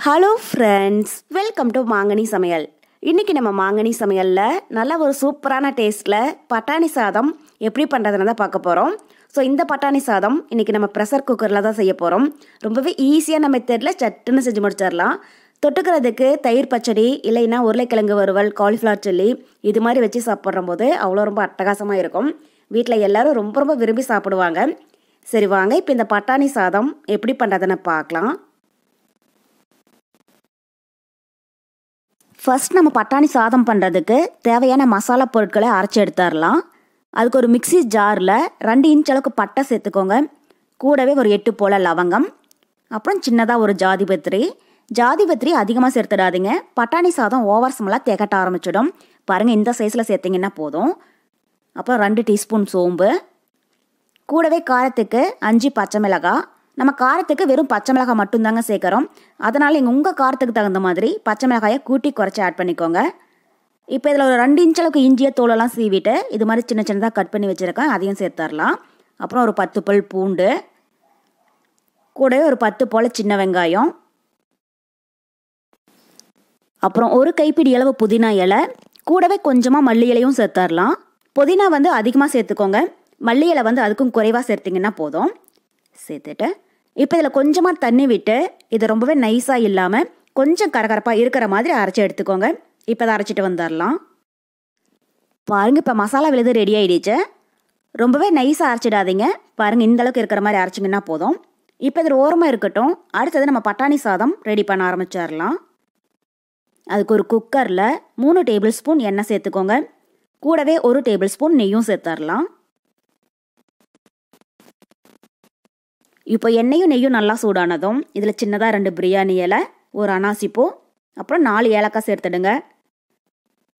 Hello friends, welcome to மாங்கனி சமையல். இன்றைக்கி நம்ம மாங்கனி சமையலில் நல்ல ஒரு சூப்பரான டேஸ்ட்டில் பட்டாணி சாதம் எப்படி பண்ணுறதுன்னு தான் பார்க்க போகிறோம். ஸோ இந்த பட்டாணி சாதம் இன்றைக்கி நம்ம ப்ரெஷர் குக்கரில் தான் செய்ய போகிறோம். ரொம்பவே ஈஸியான மெத்தடில் சட்டுன்னு செஞ்சு முடிச்சிடலாம். தொட்டுக்கிறதுக்கு தயிர் பச்சடி இல்லைன்னா உருளைக்கிழங்கு வறுவல், காலிஃப்ளவர் சில்லி இது மாதிரி வச்சு சாப்பிட்ற போது ரொம்ப அட்டகாசமாக இருக்கும். வீட்டில் எல்லோரும் ரொம்ப விரும்பி சாப்பிடுவாங்க. சரி வாங்க, இப்போ இந்த பட்டாணி சாதம் எப்படி பண்ணுறதுன்னு பார்க்கலாம். ஃபர்ஸ்ட் நம்ம பட்டாணி சாதம் பண்ணுறதுக்கு தேவையான மசாலா பொருட்களை அரைச்சி எடுத்துடலாம். அதுக்கு ஒரு மிக்ஸி ஜாரில் 2 இன்ச் அளவுக்கு பட்டை சேர்த்துக்கோங்க. கூடவே ஒரு 8 போல் லவங்கம், அப்புறம் சின்னதாக ஒரு ஜாதிபத்திரி அதிகமாக சேர்த்துடாதீங்க. பட்டாணி சாதம் ஓவர் ஸ்மெல்லாக திகட்ட ஆரம்பிச்சிடும். பாருங்கள், இந்த சைஸில் சேர்த்திங்கன்னா போதும். அப்புறம் 2 டீஸ்பூன் சோம்பு, கூடவே காரத்துக்கு 5 பச்சை மிளகாய். நம்ம காரத்துக்கு வெறும் பச்சை மிளகாய் மட்டும்தாங்க சேர்க்குறோம். அதனால் நீங்கள் உங்கள் காரத்துக்கு தகுந்த மாதிரி பச்சை மிளகாயை கூட்டி குறைச்சி ஆட் பண்ணிக்கோங்க. இப்போ இதில் ஒரு 2 இன்ச் அளவுக்கு இஞ்சியை தோலெல்லாம் சீவிட்டு இது மாதிரி சின்ன சின்னதாக கட் பண்ணி வச்சுருக்கேன், அதையும் சேர்த்துடலாம். அப்புறம் ஒரு 10 பல் பூண்டு, கூடவே ஒரு 10 போல் சின்ன வெங்காயம், அப்புறம் ஒரு கைப்பிடி அளவு புதினா இலை, கூடவே கொஞ்சமாக மல்லி இலையும் சேர்த்துடலாம். புதினா அதிகமாக சேர்த்துக்கோங்க, மல்லி இலை அதுக்கும் குறைவாக சேர்த்திங்கன்னா போதும். சேர்த்துட்டு இப்போ இதில் கொஞ்சமாக தண்ணி விட்டு இதை ரொம்பவே நைஸாக இல்லாமல் கொஞ்சம் கரகரப்பாக இருக்கிற மாதிரி அரைச்சி எடுத்துக்கோங்க. இப்போ அதை அரைச்சிட்டு வந்துடலாம். பாருங்கள், இப்போ மசாலா விழுது ரெடி ஆகிடுச்சு. ரொம்பவே நைஸாக அரைச்சிடாதீங்க. பாருங்கள், இந்த அளவுக்கு இருக்கிற மாதிரி அரைச்சிங்கன்னா போதும். இப்போ இதில் ஓரமாக இருக்கட்டும். அடுத்தது நம்ம பட்டாணி சாதம் ரெடி பண்ண ஆரம்பிச்சிடலாம். அதுக்கு ஒரு குக்கரில் 3 டேபிள் ஸ்பூன் எண்ணெய் சேர்த்துக்கோங்க. கூடவே 1 டேபிள் ஸ்பூன் நெய்யும் சேர்த்துடலாம். இப்போ எண்ணெயும் நெய்யும் நல்லா சூடானதும் இதில் சின்னதாக 2 பிரியாணி இலை, ஒரு அனாசிப்பூ, அப்புறம் 4 ஏலக்காய் சேர்த்துடுங்க.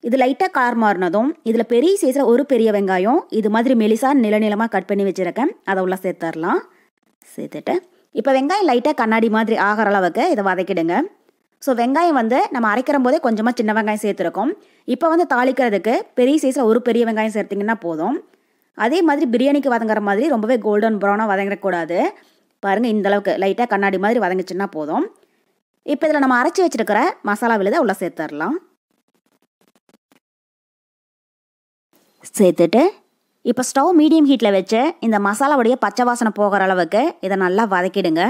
இது லைட்டாக கலர் மாறினதும் இதில் பெரிய சைஸில் ஒரு பெரிய வெங்காயம் இது மாதிரி மெலிசாக நிலநிலமாக கட் பண்ணி வச்சுருக்கேன், அதை உள்ள சேர்த்துடலாம். சேர்த்துட்டு இப்போ வெங்காயம் லைட்டாக கண்ணாடி மாதிரி ஆகிற அளவுக்கு இதை வதக்கிடுங்க. ஸோ வெங்காயம் நம்ம அரைக்கிற போதே கொஞ்சமாக சின்ன வெங்காயம் சேர்த்துருக்கோம். இப்போ தாளிக்கிறதுக்கு பெரிய சைஸில் ஒரு பெரிய வெங்காயம் சேர்த்திங்கன்னா போதும். அதே மாதிரி பிரியாணிக்கு வதங்குற மாதிரி ரொம்பவே கோல்டன் ப்ரௌனாக வதங்கிடக்கூடாது. பாருங்கள், இந்த அளவுக்கு லைட்டாக கண்ணாடி மாதிரி வதங்கிச்சுன்னா போதும். இப்போ இதில் நம்ம அரைச்சி வச்சுருக்கிற மசாலா விழுதை உள்ள சேர்த்துடலாம். சேர்த்துட்டு இப்போ ஸ்டவ் மீடியம் ஹீட்டில் வச்சு இந்த மசாலாவுடைய பச்சை வாசனை போகிற அளவுக்கு இதை நல்லா வதக்கிடுங்க.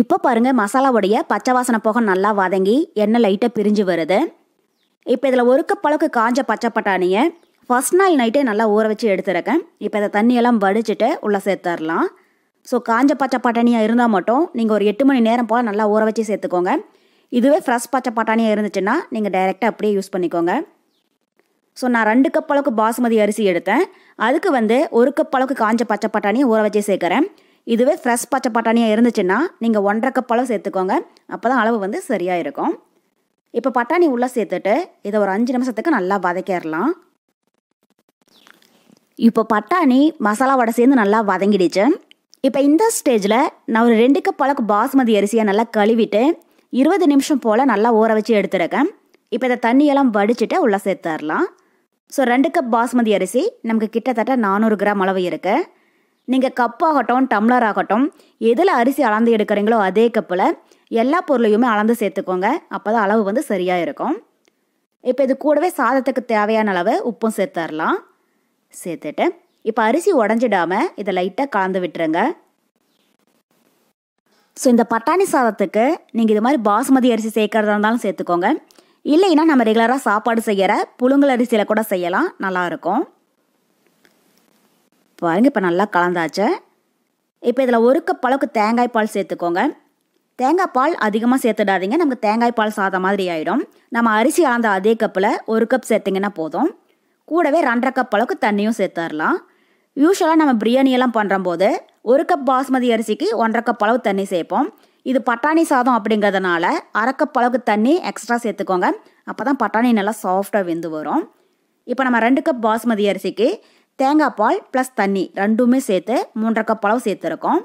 இப்போ பாருங்கள், மசாலாவுடைய பச்சை வாசனை போக நல்லா வதங்கி எண்ணெய் லைட்டாக பிரிஞ்சு வருது. இப்போ இதில் 1 கப் அளவுக்கு காஞ்ச பச்சை பட்டாணியை ஃபர்ஸ்ட் நாள் நைட்டே நல்லா ஊற வச்சு எடுத்துருக்கேன். இப்போ இதை தண்ணியெல்லாம் வடிச்சிட்டு உள்ளே சேர்த்துடலாம். ஸோ காஞ்ச பச்சை பட்டாணியாக இருந்தால் மட்டும் நீங்கள் ஒரு 8 மணி நேரம் போல் நல்லா ஊற வச்சு சேர்த்துக்கோங்க. இதுவே ஃப்ரெஷ் பச்சை பட்டாணியாக இருந்துச்சுன்னா நீங்கள் டைரெக்டாக அப்படியே யூஸ் பண்ணிக்கோங்க. ஸோ நான் 2 கப் அளவுக்கு பாஸ்மதி அரிசி எடுத்தேன். அதுக்கு 1 கப் அளவுக்கு காஞ்ச பச்சை பட்டாணியை ஊற வச்சு சேர்க்குறேன். இதுவே ஃப்ரெஷ் பச்சை பட்டாணியாக இருந்துச்சுன்னா நீங்கள் 1.5 கப் அளவு சேர்த்துக்கோங்க. அப்போ தான் அளவு சரியாக இருக்கும். இப்போ பட்டாணி உள்ளே சேர்த்துட்டு இதை ஒரு 5 நிமிஷத்துக்கு நல்லா வதக்கிடலாம். இப்போ பட்டாணி மசாலாவோட சேர்ந்து நல்லா வதங்கிடுச்சு. இப்போ இந்த ஸ்டேஜில் நான் ஒரு 2 கப் அளவுக்கு பாஸ்மதி அரிசியை நல்லா கழுவிட்டு 20 நிமிஷம் போல் நல்லா ஊற வச்சு எடுத்துருக்கேன். இப்போ இதை தண்ணியெல்லாம் வடிச்சிட்டு உள்ளே சேர்த்துடலாம். ஸோ 2 கப் பாஸ்மதி அரிசி நமக்கு கிட்டத்தட்ட 400 கிராம் அளவு இருக்குது. நீங்கள் கப்பாகட்டும் டம்ளர் ஆகட்டும் எதில் அரிசி அளந்து எடுக்கிறீங்களோ அதே கப்பில் எல்லா பொருளையுமே அளந்து சேர்த்துக்கோங்க. அப்போ தான் அளவு சரியாக இருக்கும். இப்போ இது கூடவே சாதத்துக்கு தேவையான அளவு உப்பும் சேர்த்துடலாம். சேர்த்துட்டு இப்போ அரிசி உடஞ்சிடாமல் இதை லைட்டாக கலந்து விட்டுருங்க. ஸோ இந்த பட்டாணி சாதத்துக்கு நீங்கள் இது மாதிரி பாஸ்மதி அரிசி சேர்க்கறதா இருந்தாலும் சேர்த்துக்கோங்க. இல்லைன்னா நம்ம ரெகுலராக சாப்பாடு செய்கிற புழுங்கல் அரிசியில் கூட செய்யலாம், நல்லாயிருக்கும். பாருங்கள், இப்போ நல்லா கலந்தாச்சு. இப்போ இதில் 1 கப் அளவுக்கு தேங்காய் பால் சேர்த்துக்கோங்க. தேங்காய் பால் அதிகமாக சேர்த்துடாதீங்க, நமக்கு தேங்காய் பால் சாதம் மாதிரி ஆகிடும். நம்ம அரிசி அளந்த அதே கப்பில் 1 கப் சேர்த்திங்கன்னா போதும். கூடவே 2.5 கப் அளவுக்கு தண்ணியும் சேர்த்துடலாம். யூஸ்வலாக நம்ம பிரியாணியெல்லாம் பண்ணுறம்போது 1 கப் பாஸ்மதி அரிசிக்கு 1.5 கப் அளவு தண்ணி சேர்ப்போம். இது பட்டாணி சாதம் அப்படிங்கிறதுனால 1/2 கப் அளவுக்கு தண்ணி எக்ஸ்ட்ரா சேர்த்துக்கோங்க. அப்போ தான் பட்டாணி நல்லா சாஃப்டாக வெந்து வரும். இப்போ நம்ம 2 கப் பாஸ்மதி அரிசிக்கு தேங்காய் பால் ப்ளஸ் தண்ணி ரெண்டுமே சேர்த்து 3.5 கப் அளவு சேர்த்துருக்கோம்.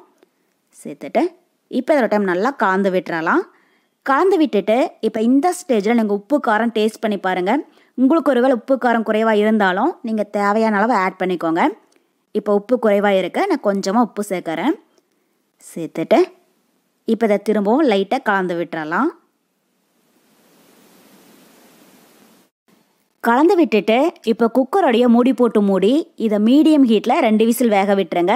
சேர்த்துட்டு இப்போ இதோட டைம் நல்லா கலந்து விட்டுறலாம். கலந்து விட்டுட்டு இப்போ இந்த ஸ்டேஜில் நீங்கள் உப்பு காரம் டேஸ்ட் பண்ணி பாருங்கள். உங்களுக்கு ஒருவேளை உப்பு காரம் குறைவாக இருந்தாலும் நீங்கள் தேவையான அளவு ஆட் பண்ணிக்கோங்க. இப்போ உப்பு குறைவாக இருக்குது, நான் கொஞ்சமாக உப்பு சேர்க்குறேன். சேர்த்துட்டு இப்போ இதை திரும்பவும் லைட்டாக கலந்து விட்டுறலாம். கலந்து விட்டுட்டு இப்போ குக்கரோடைய மூடி போட்டு மூடி இதை மீடியம் ஹீட்டில் 2 விசில் வேக விட்டுருங்க.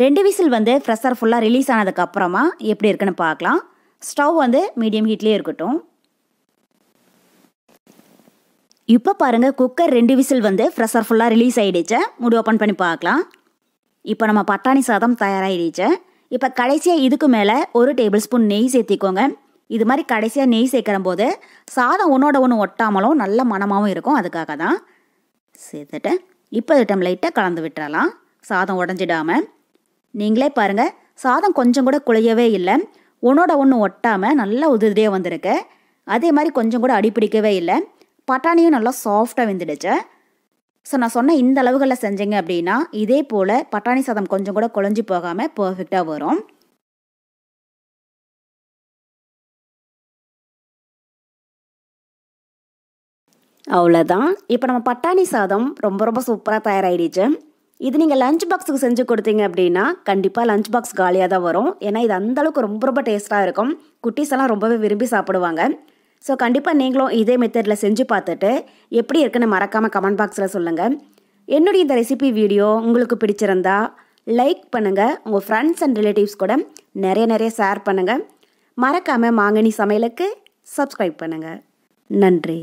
2 விசில் வந்து ப்ரெஷர் ஃபுல்லாக ரிலீஸ் ஆனதுக்கப்புறமா எப்படி இருக்குன்னு பார்க்கலாம். ஸ்டவ் வந்து மீடியம் ஹீட்லேயே இருக்கட்டும். இப்போ பாருங்கள், குக்கர் 2 விசில் வந்து ப்ரெஷர் ஃபுல்லாக ரிலீஸ் ஆகிடுச்சு. மூடி ஓப்பன் பண்ணி பார்க்கலாம். இப்போ நம்ம பட்டாணி சாதம் தயாராகிடுச்சு. இப்போ கடைசியாக இதுக்கு மேலே 1 டேபிள் ஸ்பூன் நெய் சேர்த்திக்கோங்க. இது மாதிரி கடைசியாக நெய் சேர்க்குற போது சாதம் ஒன்றோட ஒன்று ஒட்டாமலும் நல்ல மணமாகவும் இருக்கும். அதுக்காக தான் சேர்த்துட்டு இப்போ இட்டம் லைட்டாக கலந்து விட்டுறலாம், சாதம் உடஞ்சிடாமல். நீங்களே பாருங்கள், சாதம் கொஞ்சம் கூட குழையவே இல்லை, ஒன்றோட ஒன்று ஒட்டாமல் நல்லா உதிரியாக வந்திருக்கு. அதே மாதிரி கொஞ்சம் கூட அடிப்பிடிக்கவே இல்லை. பட்டாணியும் நல்லா சாஃப்டாக வெந்துடுச்சு. ஸோ நான் சொன்ன இந்த அளவுகளில் செஞ்சீங்க அப்படின்னா இதே போல் பட்டாணி சாதம் கொஞ்சம் கூட குழஞ்சி போகாமல் பர்ஃபெக்டாக வரும். அவ்வளோதான். இப்போ நம்ம பட்டாணி சாதம் ரொம்ப ரொம்ப சூப்பராக தயாராகிடுச்சு. இது நீங்கள் லஞ்ச் பாக்ஸுக்கு செஞ்சு கொடுத்தீங்க அப்படின்னா கண்டிப்பாக லஞ்ச் பாக்ஸ் காலியாக தான் வரும். ஏன்னா இது அந்தளவுக்கு ரொம்ப ரொம்ப டேஸ்ட்டாக இருக்கும். குட்டீஸ் எல்லாம் ரொம்பவே விரும்பி சாப்பிடுவாங்க. ஸோ கண்டிப்பாக நீங்களும் இதே மெத்தடில் செஞ்சு பார்த்துட்டு எப்படி இருக்குன்னு மறக்காமல் கமெண்ட் பாக்ஸில் சொல்லுங்கள். என்னுடைய இந்த ரெசிபி வீடியோ உங்களுக்கு பிடிச்சிருந்தா லைக் பண்ணுங்கள், உங்கள் ஃப்ரெண்ட்ஸ் அண்ட் ரிலேட்டிவ்ஸ் கூட நிறைய ஷேர் பண்ணுங்கள். மறக்காமல் மாங்கனி சமையலுக்கு சப்ஸ்கிரைப் பண்ணுங்கள். நன்றி.